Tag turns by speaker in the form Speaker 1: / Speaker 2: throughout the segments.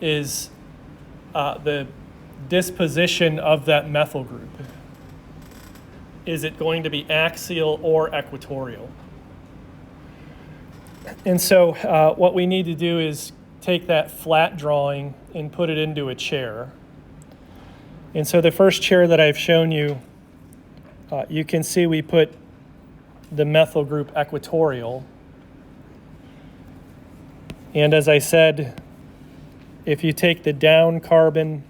Speaker 1: is the disposition of that methyl group. Is it going to be axial or equatorial? And so what we need to do is take that flat drawing and put it into a chair. And so the first chair that I've shown you, you can see we put the methyl group equatorial. And as I said, if you take the down carbon,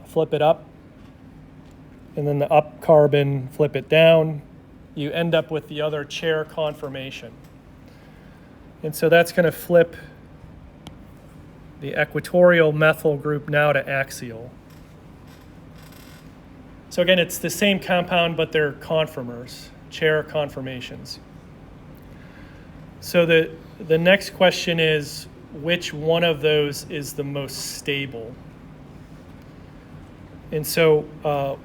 Speaker 1: flip it up, and then the up carbon, flip it down, you end up with the other chair conformation. And so that's going to flip the equatorial methyl group now to axial. So again, it's the same compound, but they're conformers, chair conformations. So the next question is, which one of those is the most stable? And so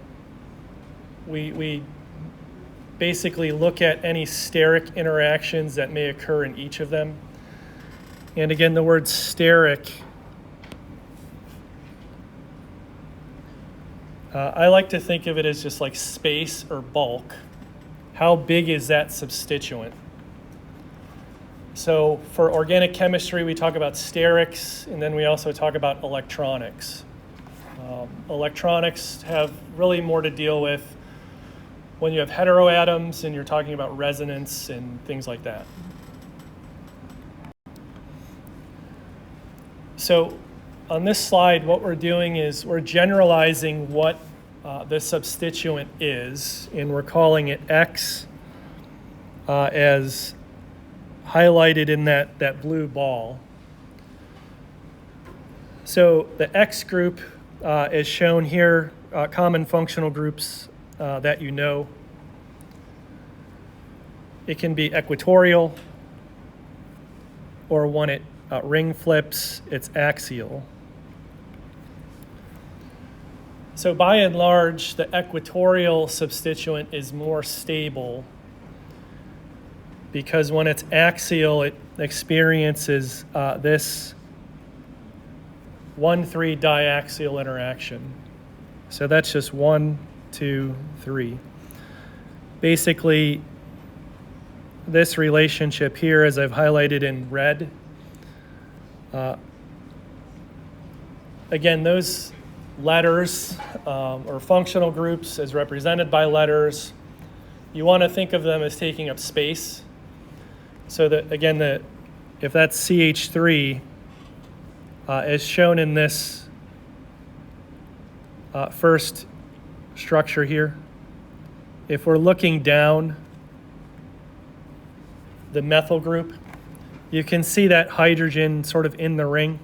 Speaker 1: we basically look at any steric interactions that may occur in each of them. And again, the word steric, I like to think of it as just like space or bulk. How big is that substituent? So for organic chemistry, we talk about sterics, and then we also talk about electronics. Electronics have really more to deal with when you have heteroatoms and you're talking about resonance and things like that. So on this slide, what we're doing is we're generalizing what the substituent is, and we're calling it X as highlighted in that blue ball. So the X group is shown here, common functional groups that you know. It can be equatorial, or when it ring flips, it's axial. So by and large, the equatorial substituent is more stable because when it's axial, it experiences this 1,3 diaxial interaction. So that's just 1, 2, 3. Basically, this relationship here, as I've highlighted in red, again, those letters or functional groups as represented by letters, you want to think of them as taking up space. So that, again, if that's CH3, as shown in this first structure here, if we're looking down the methyl group, you can see that hydrogen sort of in the ring.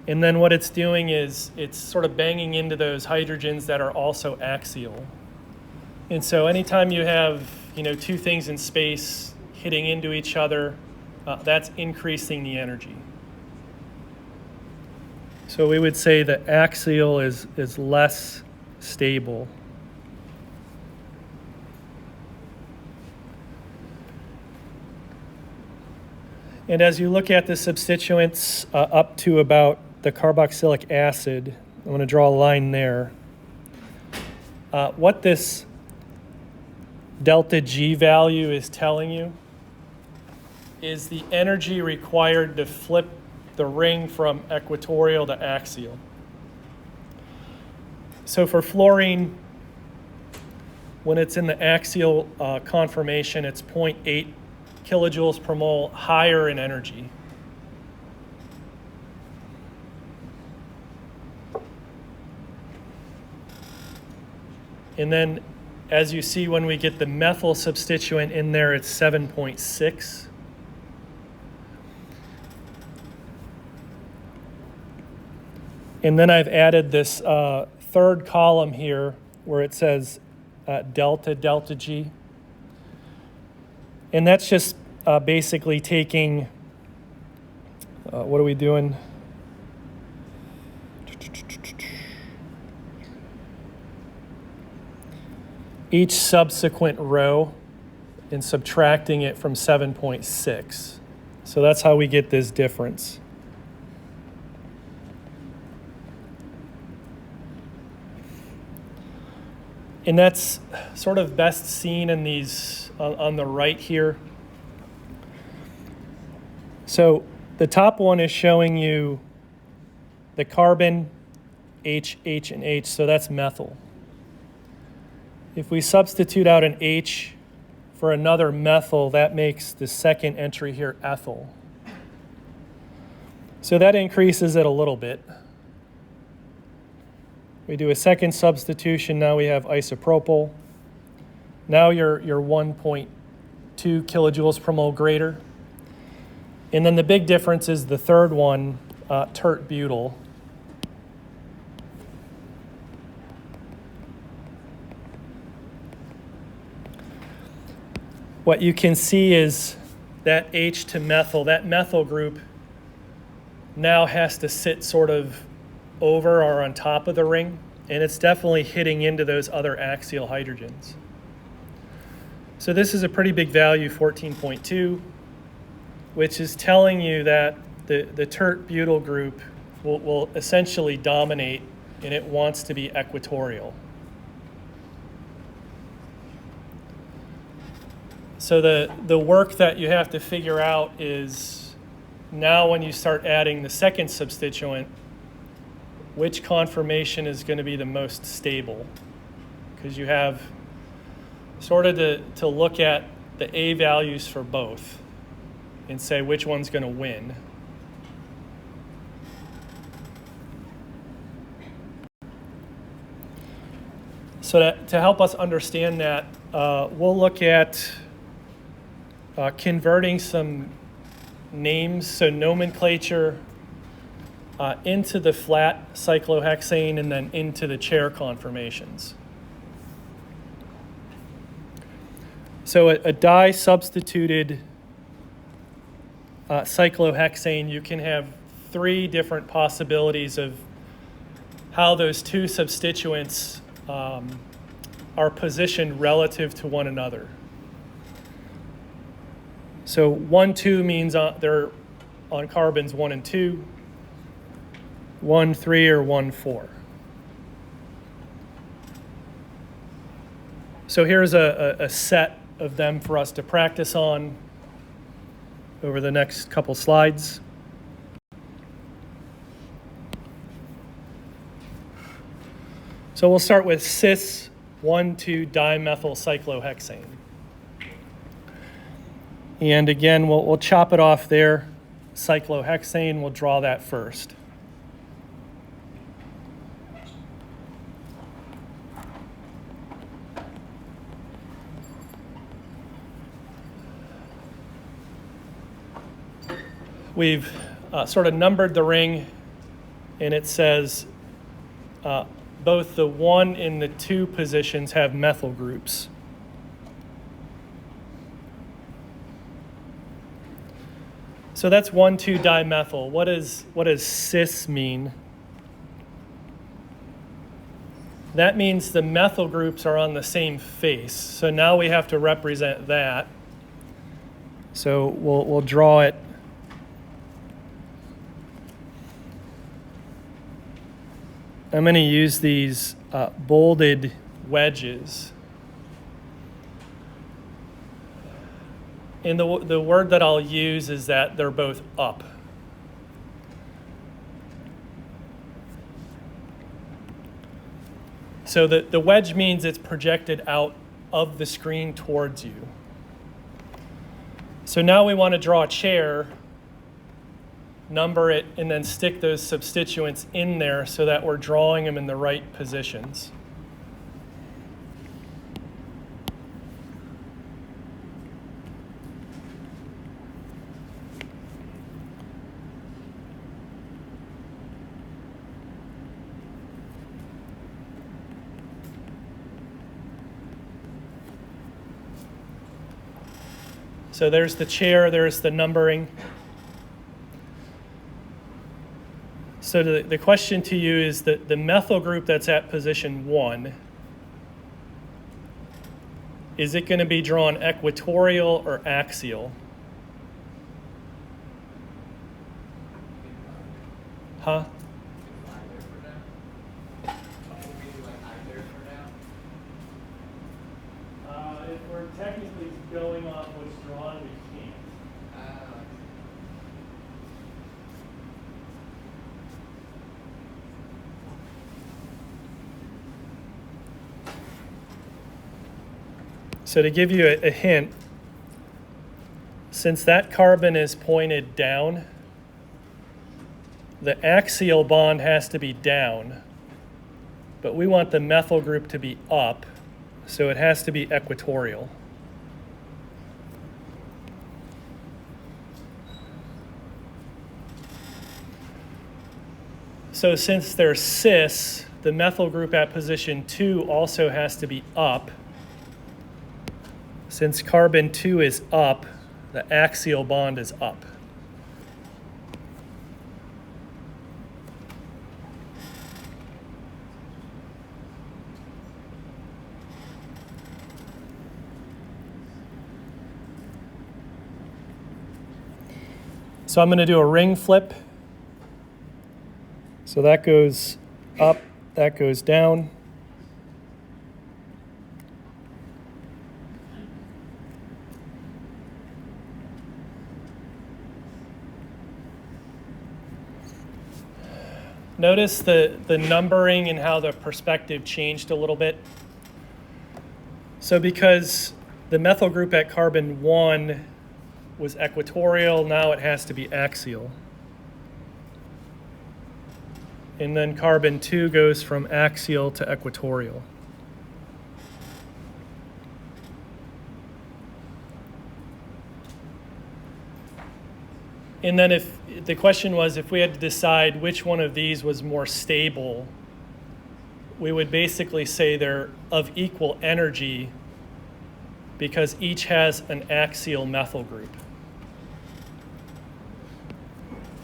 Speaker 1: And then what it's doing is it's sort of banging into those hydrogens that are also axial. And so anytime you have, two things in space hitting into each other, that's increasing the energy. So we would say that axial is less stable. And as you look at the substituents up to about the carboxylic acid, I'm going to draw a line there. What this delta G value is telling you is the energy required to flip the ring from equatorial to axial. So for fluorine, when it's in the axial conformation, it's 0.8 kilojoules per mole higher in energy. And then, as you see, when we get the methyl substituent in there, it's 7.6. And then I've added this third column here where it says delta G. And that's just basically taking, what are we doing? Each subsequent row and subtracting it from 7.6. So that's how we get this difference. And that's sort of best seen in these on the right here. So the top one is showing you the carbon, H, H, and H, so that's methyl. If we substitute out an H for another methyl, that makes the second entry here ethyl. So that increases it a little bit. We do a second substitution, now we have isopropyl. Now you're 1.2 kilojoules per mole greater. And then the big difference is the third one, tert-butyl. What you can see is that H to methyl, that methyl group now has to sit sort of over or on top of the ring, and it's definitely hitting into those other axial hydrogens. So this is a pretty big value, 14.2, which is telling you that the tert-butyl group will essentially dominate, and it wants to be equatorial. So the work that you have to figure out is now when you start adding the second substituent, which conformation is going to be the most stable? Because you have sort of to look at the A values for both and say which one's going to win. So to help us understand that, we'll look at converting some names, so nomenclature, into the flat cyclohexane and then into the chair conformations. So a di-substituted cyclohexane, you can have three different possibilities of how those two substituents are positioned relative to one another. So 1, 2 means they're on carbons 1 and 2, 1, 3, or 1, 4. So here's a set of them for us to practice on over the next couple slides. So we'll start with cis 1,2-dimethyl cyclohexane. And again, we'll chop it off there. Cyclohexane, we'll draw that first. We've sort of numbered the ring, and it says both the 1 and the 2 positions have methyl groups. So that's 1,2-dimethyl. What does cis mean? That means the methyl groups are on the same face. So now we have to represent that. So we'll draw it. I'm going to use these bolded wedges. And the word that I'll use is that they're both up. So the wedge means it's projected out of the screen towards you. So now we want to draw a chair, number it, and then stick those substituents in there so that we're drawing them in the right positions. So there's the chair, there's the numbering. So the question to you is that the methyl group that's at position 1, is it going to be drawn equatorial or axial? Huh? going off what's drawn, we can't. So to give you a hint, since that carbon is pointed down, the axial bond has to be down, but we want the methyl group to be up, so it has to be equatorial. So since they're cis, the methyl group at position 2 also has to be up. Since carbon 2 is up, the axial bond is up. So I'm going to do a ring flip. So that goes up, that goes down. Notice the numbering and how the perspective changed a little bit. So because the methyl group at carbon 1 was equatorial, now it has to be axial. And then carbon 2 goes from axial to equatorial. And then if the question was if we had to decide which one of these was more stable, we would basically say they're of equal energy because each has an axial methyl group.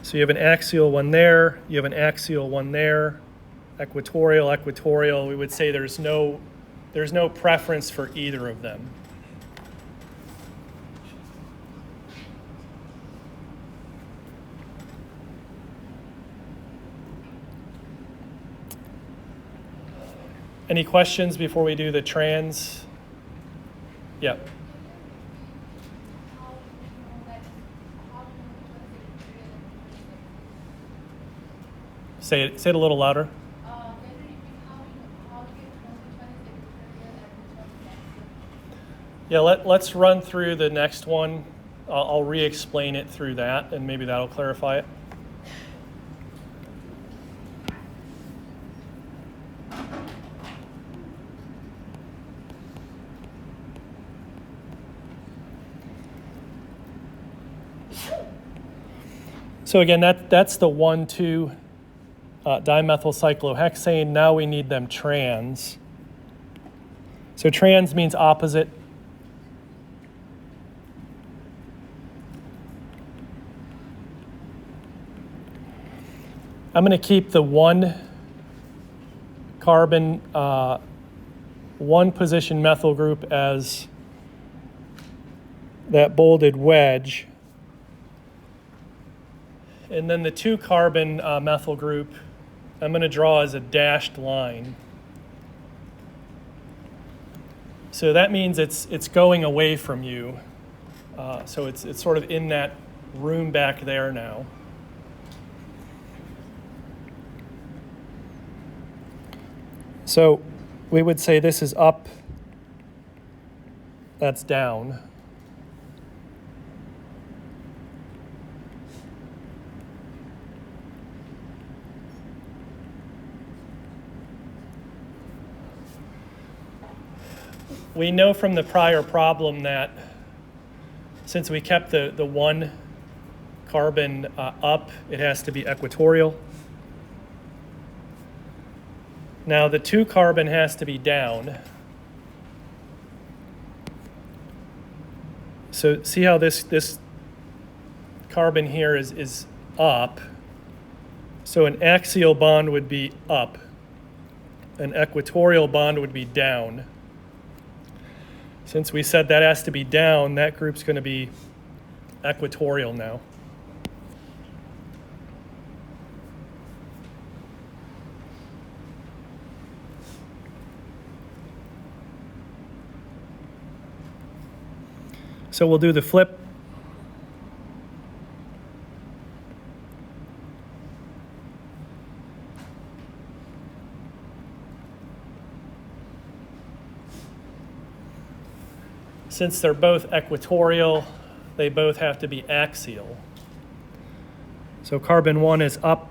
Speaker 1: So you have an axial one there, you have an axial one there, equatorial, equatorial. We would say there's no preference for either of them. Any questions before we do the trans? Yep. Say it a little louder. Yeah, let's run through the next one. I'll re-explain it through that, and maybe that'll clarify it. So again, that's the 1,2 dimethyl cyclohexane. Now we need them trans. So trans means opposite. I'm going to keep the 1 carbon, 1 position methyl group as that bolded wedge. And then the 2 carbon methyl group, I'm going to draw as a dashed line. So that means it's going away from you. So it's sort of in that room back there now. So we would say this is up, that's down. We know from the prior problem that since we kept the 1 carbon up, it has to be equatorial. Now the 2 carbon has to be down. So see how this carbon here is up. So an axial bond would be up. An equatorial bond would be down. Since we said that has to be down, that group's going to be equatorial now. So we'll do the flip. Since they're both equatorial, they both have to be axial. So carbon 1 is up,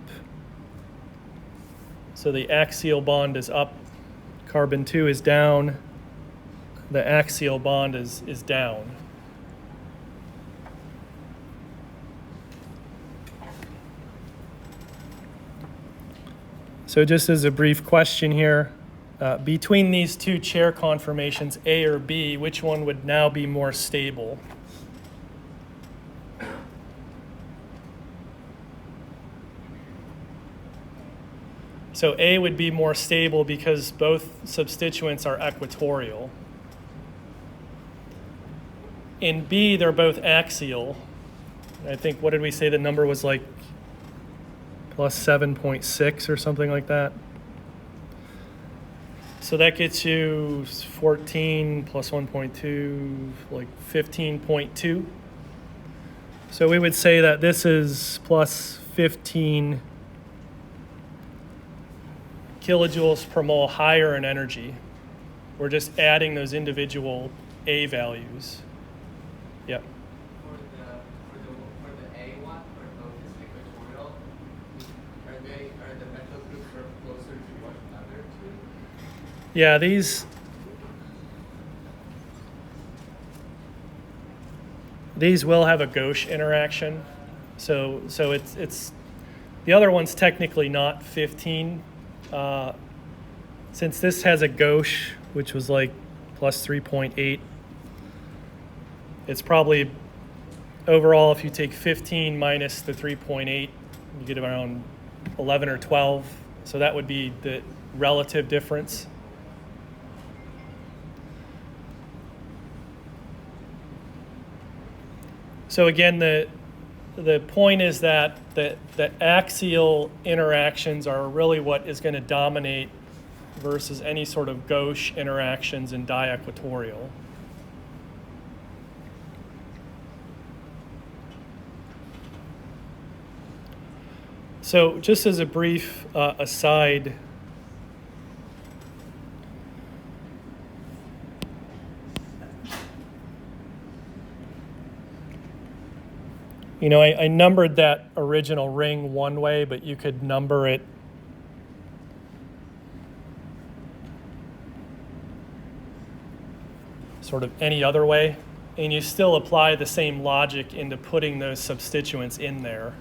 Speaker 1: so the axial bond is up. Carbon 2 is down, the axial bond is down. So just as a brief question here, between these two chair conformations, A or B, which one would now be more stable? So A would be more stable because both substituents are equatorial. In B, they're both axial. I think, what did we say the number was, like plus 7.6 or something like that? So that gets you 14 plus 1.2, like 15.2. So we would say that this is plus 15 kilojoules per mole higher in energy. We're just adding those individual A values. Yep.
Speaker 2: For the A one, for both is equatorial, are the methyl groups closer to one another too?
Speaker 1: Yeah, these will have a gauche interaction. So it's the other one's technically not 15. Since this has a gauche, which was like plus 3.8, it's probably overall, if you take 15 minus the 3.8, you get around 11 or 12. So that would be the relative difference. So again, the point is that the axial interactions are really what is going to dominate versus any sort of gauche interactions in diequatorial. So just as a brief aside, you know, I numbered that original ring one way, but you could number it sort of any other way, and you still apply the same logic into putting those substituents in there.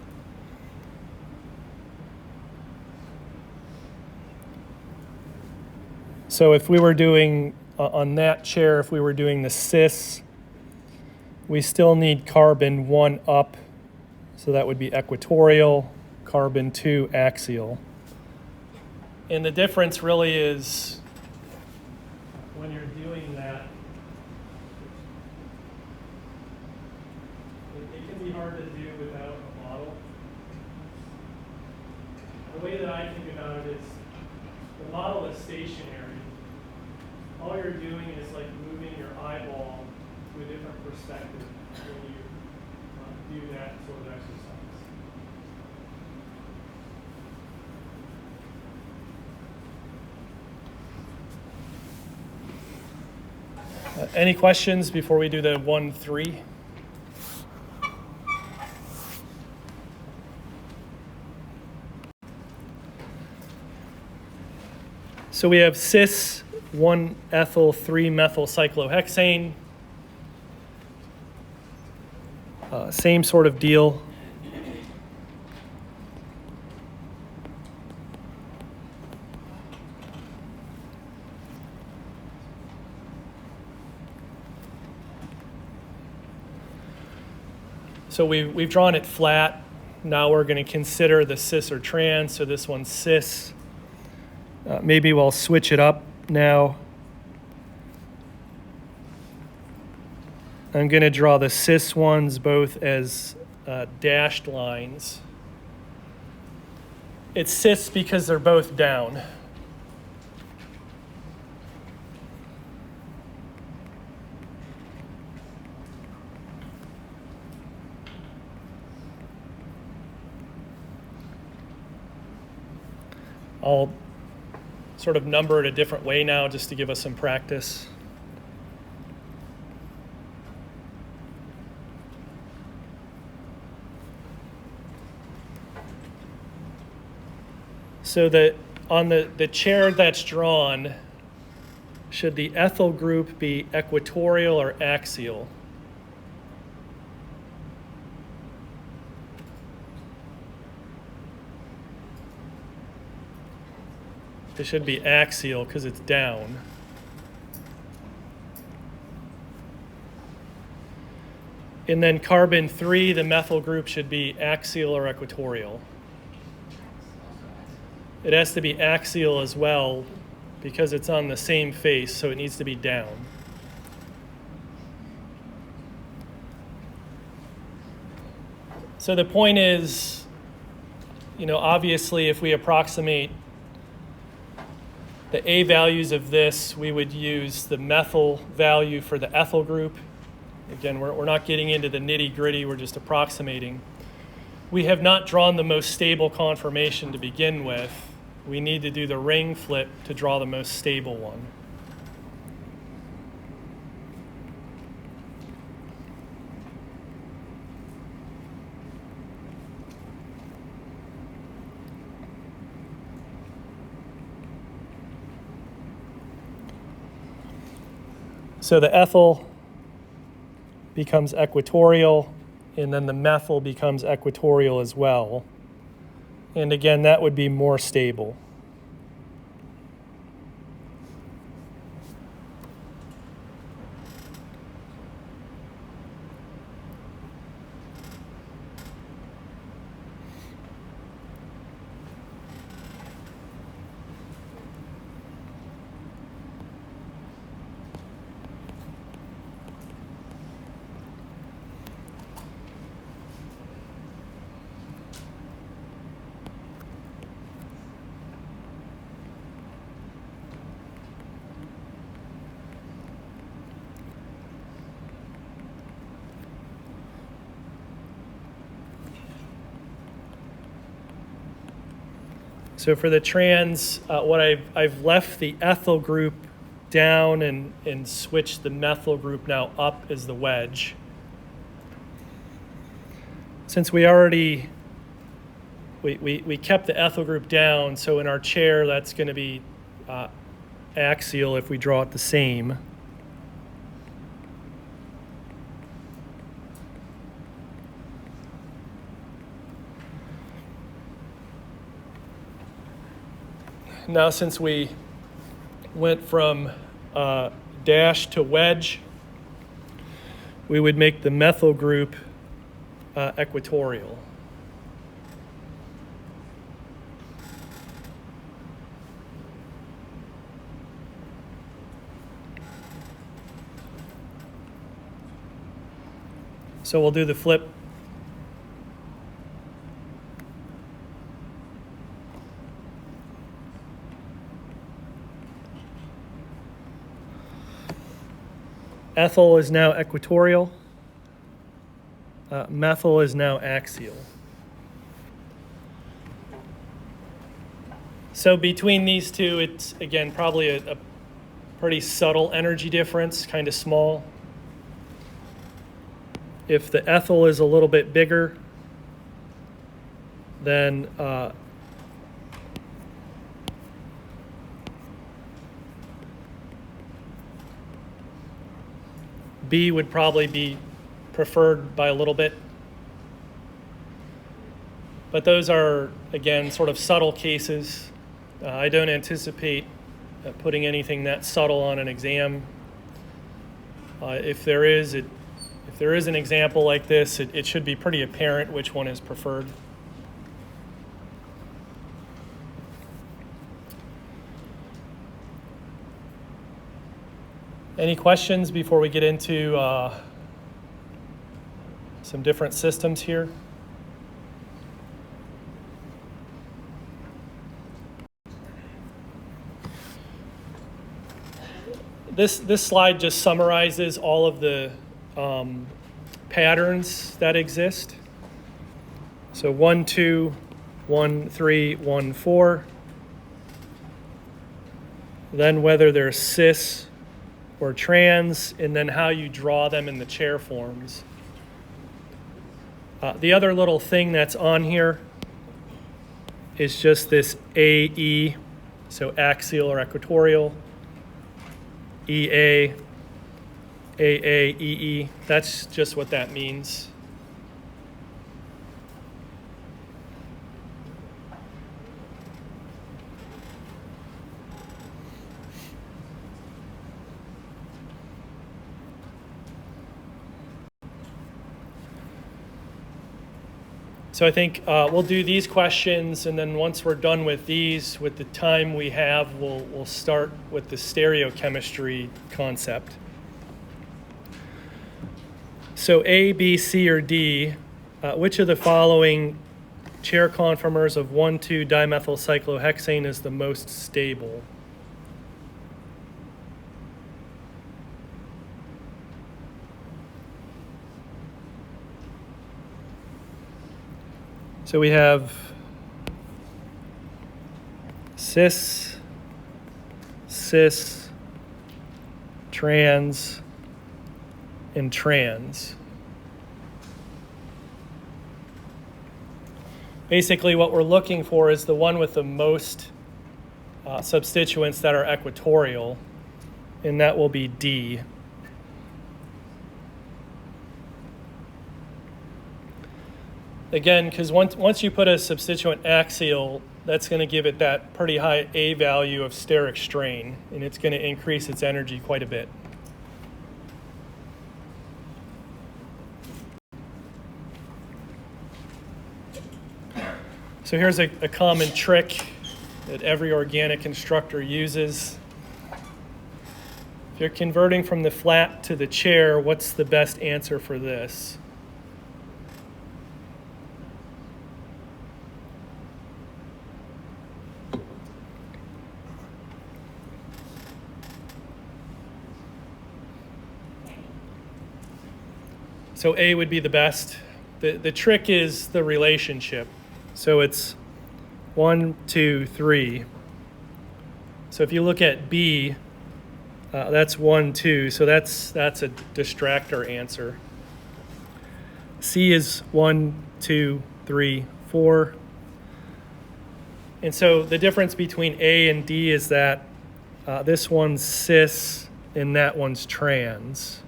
Speaker 1: So if we were doing, on that chair, if we were doing the cis, we still need carbon 1 up, so that would be equatorial, carbon 2 axial. And the difference really is when you're doing that, it can be hard to do without a model. The way that I think about it is the model is stationary. All you're doing is like moving your eyeball to a different perspective when you do that sort of exercise. Any questions before we do the 1-3? So we have cis 1-ethyl 3-methyl cyclohexane. Same sort of deal. So we've drawn it flat. Now we're going to consider the cis or trans. So this one's cis. Maybe we'll switch it up now. I'm going to draw the cis ones both as dashed lines. It's cis because they're both down. I'll sort of number it a different way now just to give us some practice. So that on the chair that's drawn, should the ethyl group be equatorial or axial? It should be axial because it's down. And then carbon 3, the methyl group should be axial or equatorial. It has to be axial as well because it's on the same face, so it needs to be down. So the point is, obviously if we approximate the A values of this, we would use the methyl value for the ethyl group. Again, we're not getting into the nitty-gritty, we're just approximating. We have not drawn the most stable conformation to begin with. We need to do the ring flip to draw the most stable one. So the ethyl becomes equatorial, and then the methyl becomes equatorial as well. And again, that would be more stable. So for the trans, what I've left the ethyl group down and switched the methyl group now up as the wedge. Since we already, we kept the ethyl group down, so in our chair that's going to be axial if we draw it the same. Now, since we went from dash to wedge, we would make the methyl group equatorial. So we'll do the flip. Ethyl is now equatorial. Methyl is now axial. So between these two, it's, again, probably a pretty subtle energy difference, kind of small. If the ethyl is a little bit bigger, then B would probably be preferred by a little bit. But those are, again, sort of subtle cases. I don't anticipate putting anything that subtle on an exam. If there is an example like this, it should be pretty apparent which one is preferred. Any questions before we get into some different systems here? This slide just summarizes all of the patterns that exist. So 1, 2, 1, 3, 1, 4. then whether they're cis or trans, and then how you draw them in the chair forms. The other little thing that's on here is just this AE, so axial or equatorial, EA, AA, EE. That's just what that means. So I think we'll do these questions, and then once we're done with these, with the time we have, we'll start with the stereochemistry concept. So A, B, C, or D, which of the following chair conformers of 1,2-dimethylcyclohexane is the most stable? So we have cis, cis, trans, and trans. Basically, what we're looking for is the one with the most substituents that are equatorial, and that will be D. Again, because once you put a substituent axial, that's going to give it that pretty high A value of steric strain, and it's going to increase its energy quite a bit. So here's a common trick that every organic instructor uses. If you're converting from the flat to the chair, what's the best answer for this? So A would be the best. The trick is the relationship. So it's 1, 2, 3. So if you look at B, that's 1, 2. So that's a distractor answer. C is 1, 2, 3, 4. And so the difference between A and D is that this one's cis and that one's trans.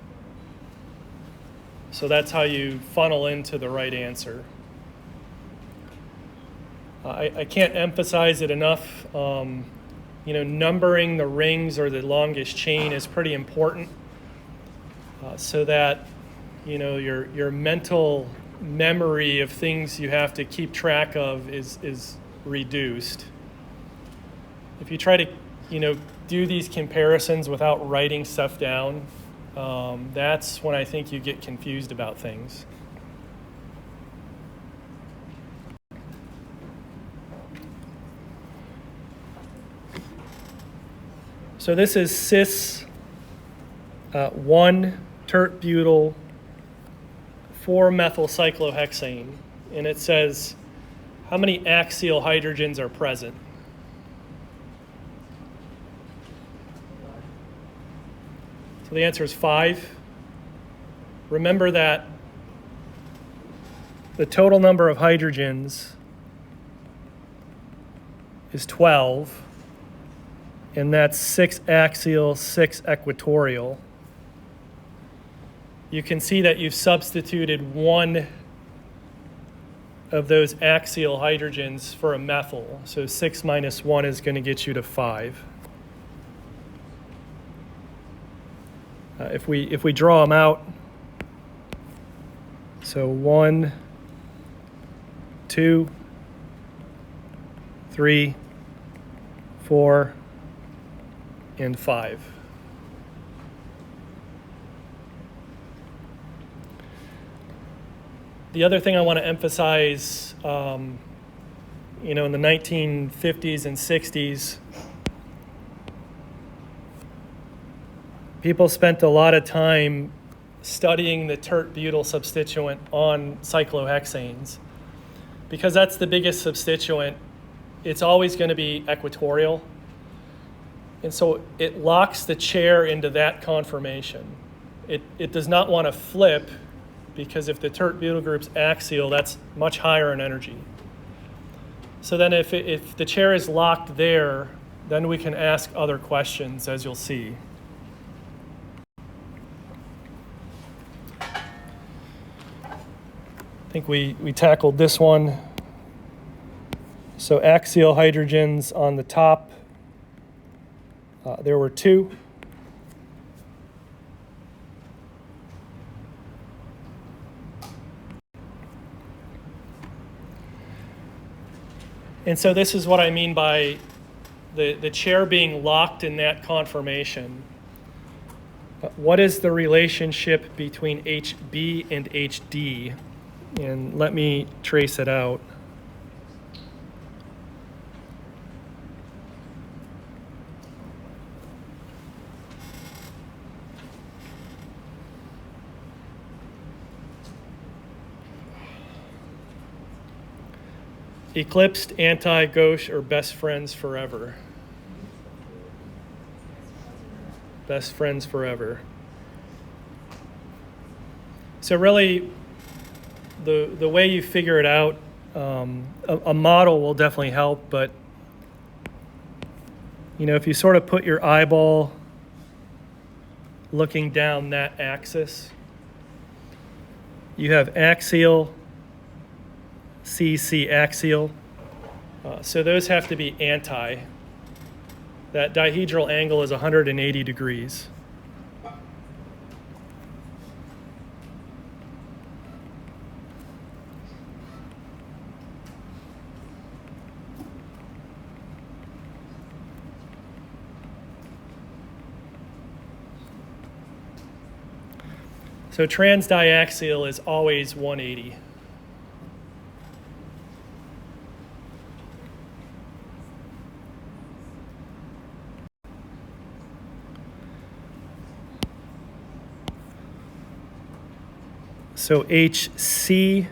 Speaker 1: So that's how you funnel into the right answer. I can't emphasize it enough. Numbering the rings or the longest chain is pretty important, so that your mental memory of things you have to keep track of is reduced. If you try to do these comparisons without writing stuff down, that's when I think you get confused about things. So this is cis 1-tert-butyl 4-methylcyclohexane, and it says how many axial hydrogens are present. So the answer is 5. Remember that the total number of hydrogens is 12. And that's 6 axial, 6 equatorial. You can see that you've substituted one of those axial hydrogens for a methyl. So 6 minus 1 is going to get you to 5. If we draw them out, so 1, 2, 3, 4, and 5. The other thing I want to emphasize, in the 1950s and 60s, people spent a lot of time studying the tert-butyl substituent on cyclohexanes. Because that's the biggest substituent, it's always going to be equatorial. And so it locks the chair into that conformation. It does not want to flip, because if the tert butyl group's axial, that's much higher in energy. So then if the chair is locked there, then we can ask other questions, as you'll see. I think we tackled this one. So axial hydrogens on the top, there were 2. And so this is what I mean by the chair being locked in that conformation. What is the relationship between HB and HD? And let me trace it out. Eclipsed, anti-gauche, or best friends forever? Best friends forever. So really, the way you figure it out, a model will definitely help, but if you sort of put your eyeball looking down that axis, you have axial, CC axial. So those have to be anti. That dihedral angle is 180 degrees. So transdiaxial is always 180. So HC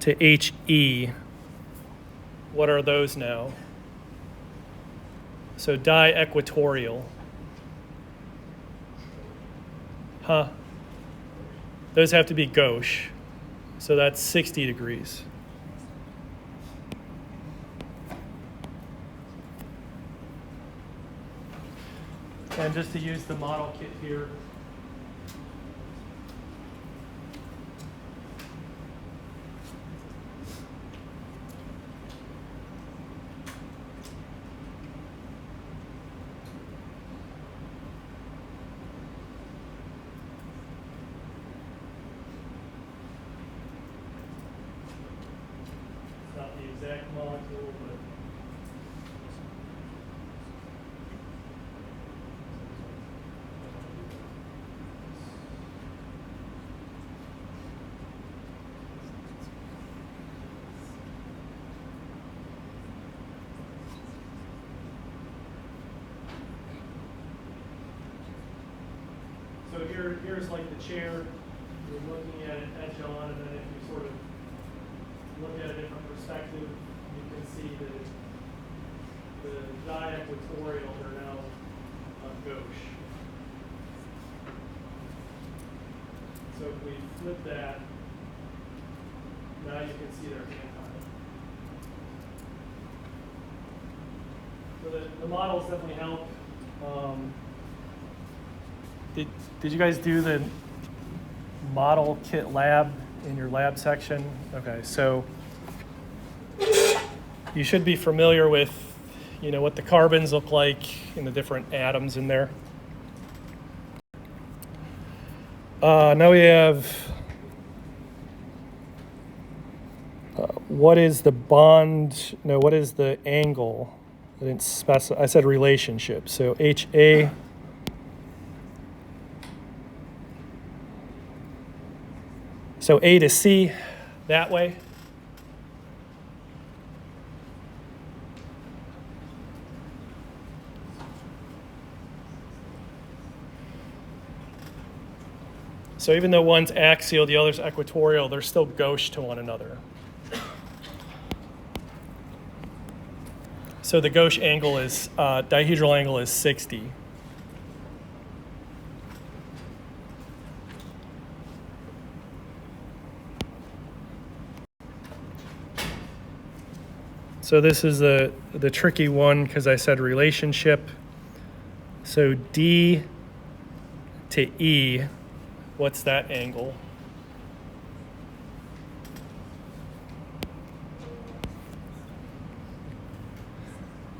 Speaker 1: to HE, what are those now? So di-equatorial. Those have to be gauche. So that's 60 degrees. And just to use the model kit here, not the exact molecule, but so here's like the chair. You're looking at it edge on, and then if you sort of look at a different perspective, you can see the di-equatorial are now gauche. So if we flip that, now you can see they're anti. So the models definitely help. Did you guys do the model kit lab in your lab section? Okay, so you should be familiar with, what the carbons look like and the different atoms in there. Now we have, what is the bond? No, what is the angle? I didn't specify. I said relationship. So HA. So A to C, that way. So even though one's axial, the other's equatorial, they're still gauche to one another. So the gauche angle is, dihedral angle is 60. So this is the tricky one because I said relationship. So D to E, what's that angle?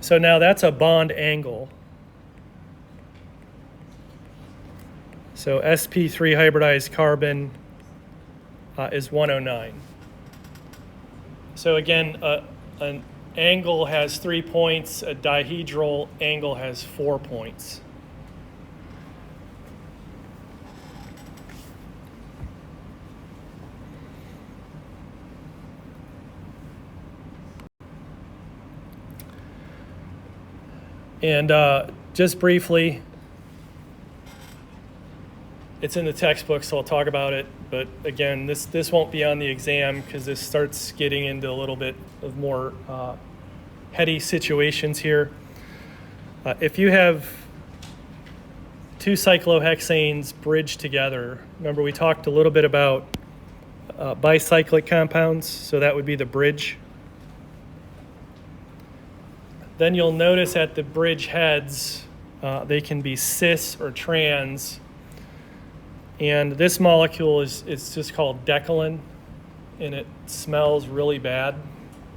Speaker 1: So now that's a bond angle. So sp3 hybridized carbon is 109. So again, an angle has 3 points, a dihedral angle has 4 points. And just briefly, it's in the textbook, so I'll talk about it. But again, this won't be on the exam because this starts getting into a little bit of more heady situations here. If you have two cyclohexanes bridged together, remember we talked a little bit about bicyclic compounds, so that would be the bridge. Then you'll notice at the bridge heads, they can be cis or trans. And this molecule is just called decolin, and it smells really bad.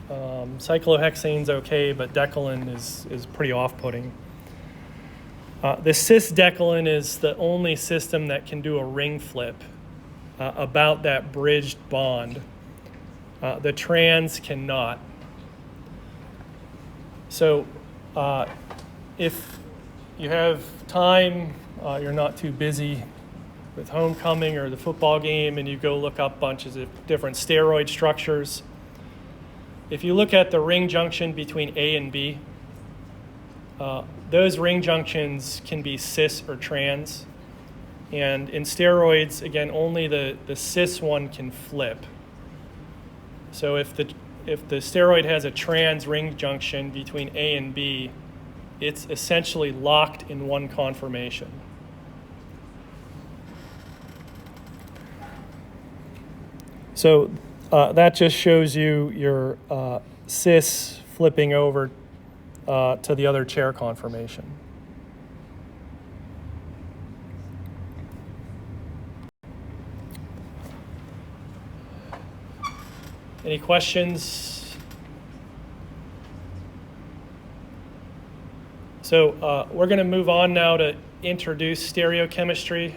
Speaker 1: Cyclohexane's okay, but decolin is pretty off-putting. The cis decolin is the only system that can do a ring flip about that bridged bond. The trans cannot. So if you have time, you're not too busy with homecoming or the football game, and you go look up bunches of different steroid structures. If you look at the ring junction between A and B, those ring junctions can be cis or trans. And in steroids, again, only the cis one can flip. So if the steroid has a trans ring junction between A and B, it's essentially locked in one conformation. So that just shows you your cis flipping over to the other chair conformation. Any questions? So we're going to move on now to introduce stereochemistry.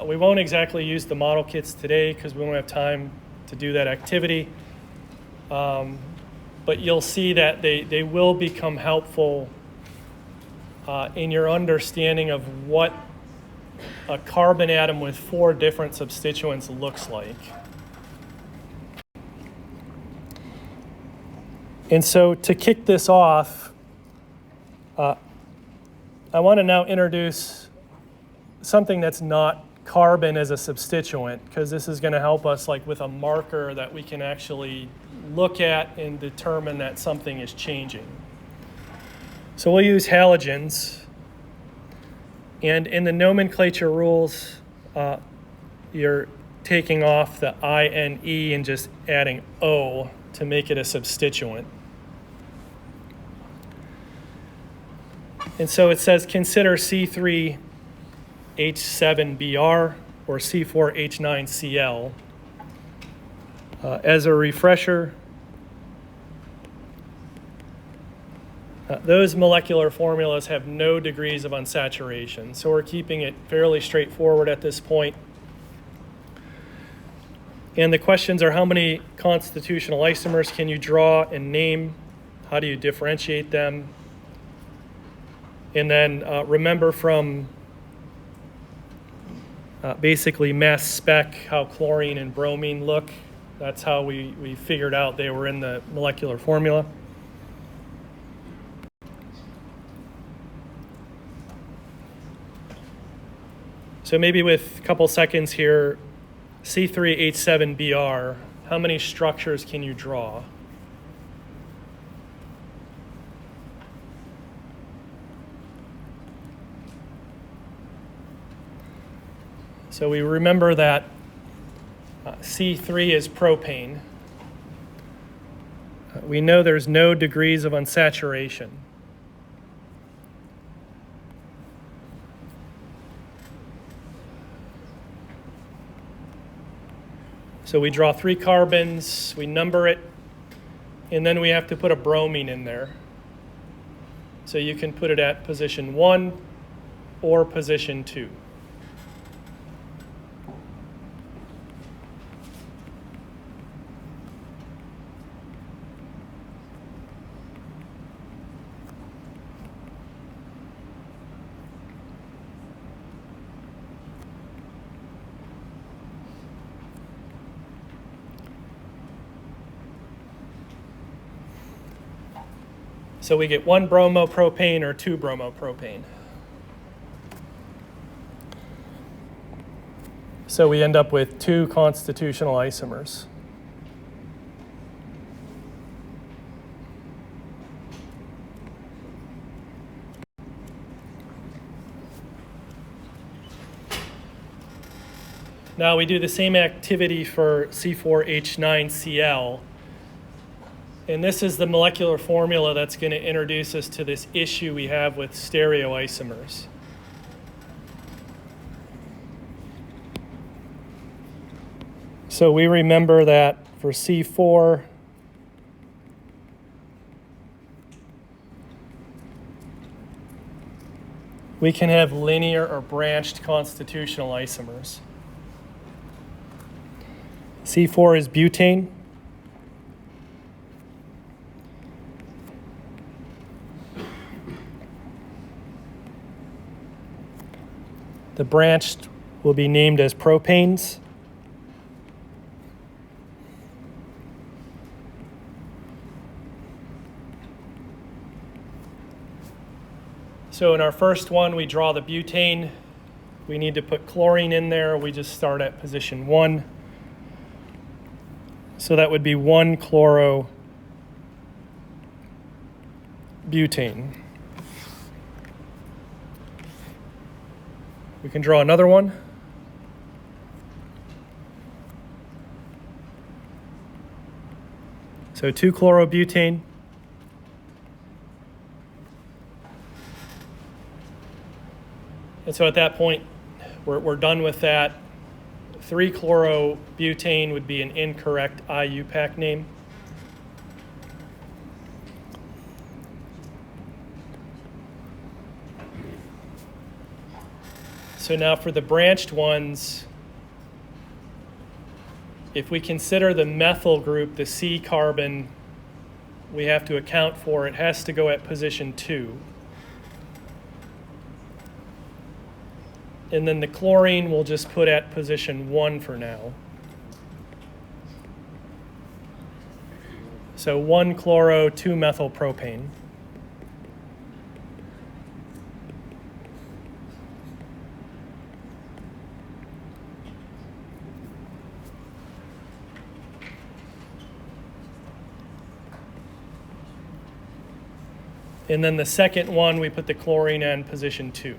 Speaker 1: We won't exactly use the model kits today because we won't have time to do that activity. But you'll see that they will become helpful in your understanding of what a carbon atom with 4 different substituents looks like. And so to kick this off, I want to now introduce something that's not carbon as a substituent, because this is going to help us like with a marker that we can actually look at and determine that something is changing. So we'll use halogens. And in the nomenclature rules, you're taking off the INE and just adding O to make it a substituent. And so it says consider C3H7Br or C4H9Cl. As a refresher, those molecular formulas have no degrees of unsaturation, so we're keeping it fairly straightforward at this point. And the questions are, how many constitutional isomers can you draw and name? How do you differentiate them? And then remember from basically mass spec how chlorine and bromine look. That's how we figured out they were in the molecular formula. So maybe with a couple seconds here, C3H7Br, how many structures can you draw? So we remember that C3 is propane. We know there's no degrees of unsaturation. So we draw 3 carbons, we number it, and then we have to put a bromine in there. So you can put it at position 1 or position 2. So we get 1 bromopropane or 2 bromopropane. So we end up with 2 constitutional isomers. Now we do the same activity for C4H9Cl. And this is the molecular formula that's going to introduce us to this issue we have with stereoisomers. So we remember that for C4, we can have linear or branched constitutional isomers. C4 is butane. The branched will be named as propanes. So in our first one, we draw the butane. We need to put chlorine in there. We just start at position 1. So that would be 1-chlorobutane. We can draw another one. So 2-chlorobutane. And so at that point, we're done with that. 3-chlorobutane would be an incorrect IUPAC name. So now for the branched ones, if we consider the methyl group, the C carbon, we have to account for, it has to go at position 2. And then the chlorine we'll just put at position 1 for now. So 1-chloro, 2-methylpropane. And then the second one, we put the chlorine in position 2.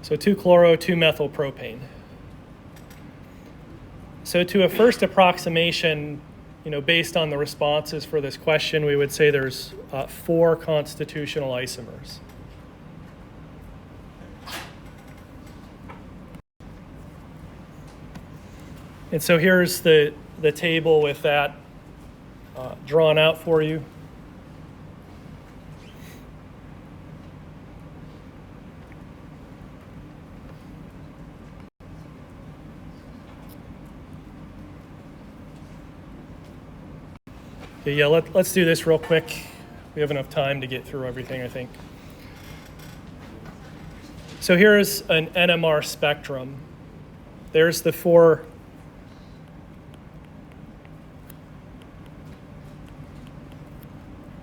Speaker 1: So 2-chloro, 2-methylpropane. So to a first approximation, based on the responses for this question, we would say there's 4 constitutional isomers. And so here's the table with that drawn out for you. Okay, yeah, let's do this real quick. We have enough time to get through everything, I think. So here's an NMR spectrum. There's the 4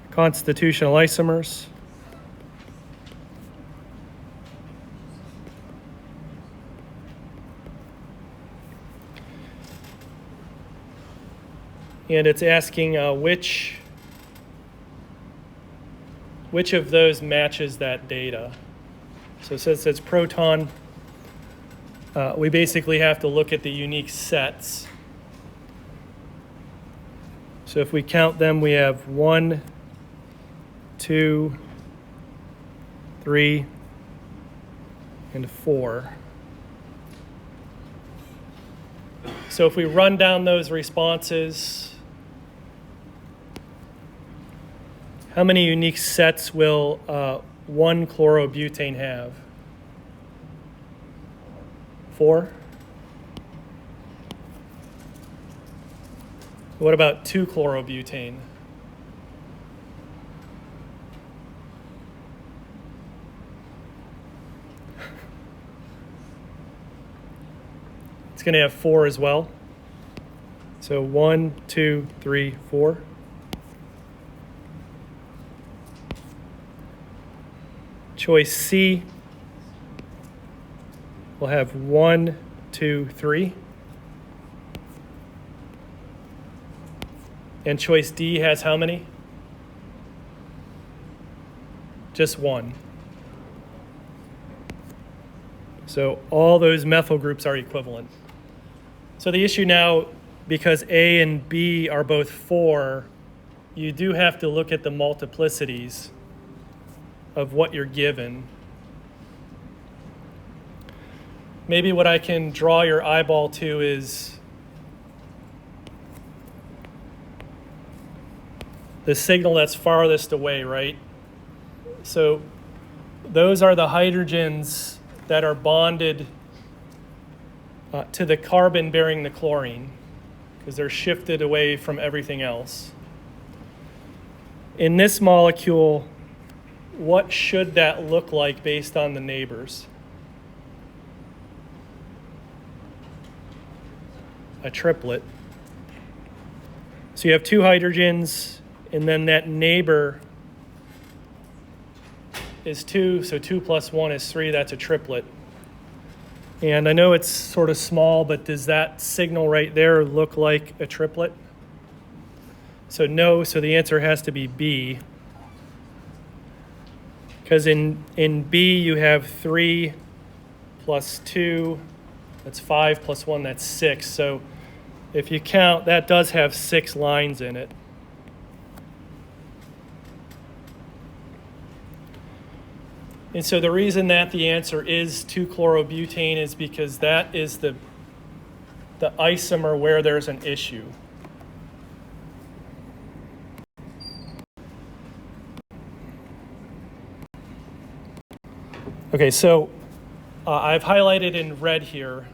Speaker 1: constitutional isomers. And it's asking which of those matches that data. So it says it's proton. We basically have to look at the unique sets. So if we count them, we have 1, 2, 3, and 4. So if we run down those responses, how many unique sets will 1-chlorobutane have? 4? What about 2-chlorobutane? It's going to have 4 as well. So 1, 2, 3, 4. Choice C will have 1, 2, 3. And choice D has how many? Just 1. So all those methyl groups are equivalent. So the issue now, because A and B are both 4, you do have to look at the multiplicities of what you're given. Maybe what I can draw your eyeball to is the signal that's farthest away, right? So those are the hydrogens that are bonded to the carbon bearing the chlorine, because they're shifted away from everything else. In this molecule, what should that look like based on the neighbors? A triplet. So you have 2 hydrogens, and then that neighbor is 2, so 2 plus 1 is 3, that's a triplet. And I know it's sort of small, but does that signal right there look like a triplet? So no, so the answer has to be B. Because in B you have 3 plus 2, that's 5 plus 1, that's 6. So if you count, that does have 6 lines in it. And so the reason that the answer is 2-chlorobutane is because that is the isomer where there's an issue. Okay, so I've highlighted in red here.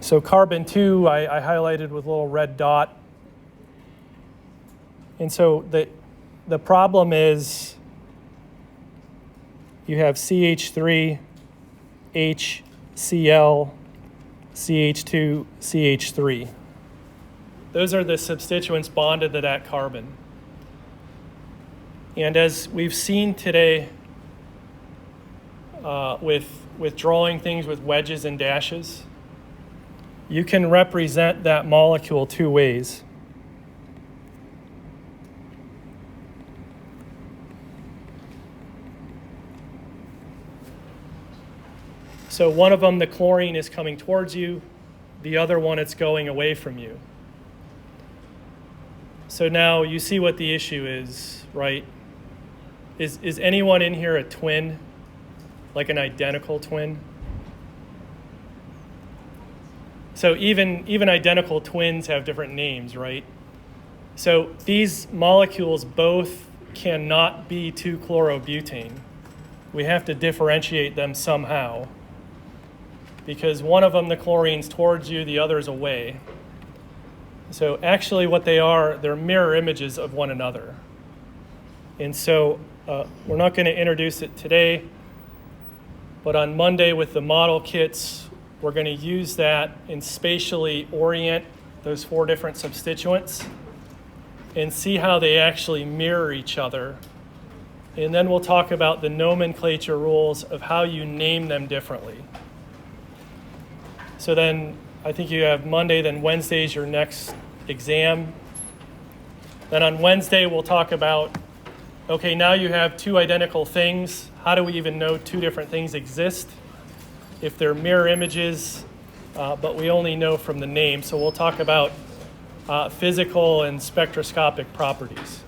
Speaker 1: So carbon 2, I highlighted with a little red dot. And so the problem is you have CH3, HCl, CH2, CH3. Those are the substituents bonded to that carbon. And as we've seen today with drawing things with wedges and dashes, you can represent that molecule 2 ways. So one of them, the chlorine is coming towards you. The other one, it's going away from you. So now you see what the issue is, right? Is anyone in here a twin, like an identical twin? So even identical twins have different names, right? So these molecules both cannot be 2-chlorobutane. We have to differentiate them somehow, because one of them, the chlorine's towards you, the other's away. So actually what they are, they're mirror images of one another. And so we're not going to introduce it today, but on Monday with the model kits, we're going to use that and spatially orient those 4 different substituents and see how they actually mirror each other. And then we'll talk about the nomenclature rules of how you name them differently. So then I think you have Monday, then Wednesday is your next exam. Then on Wednesday, we'll talk about, okay, now you have two identical things. How do we even know two different things exist if they're mirror images, but we only know from the name? So we'll talk about physical and spectroscopic properties.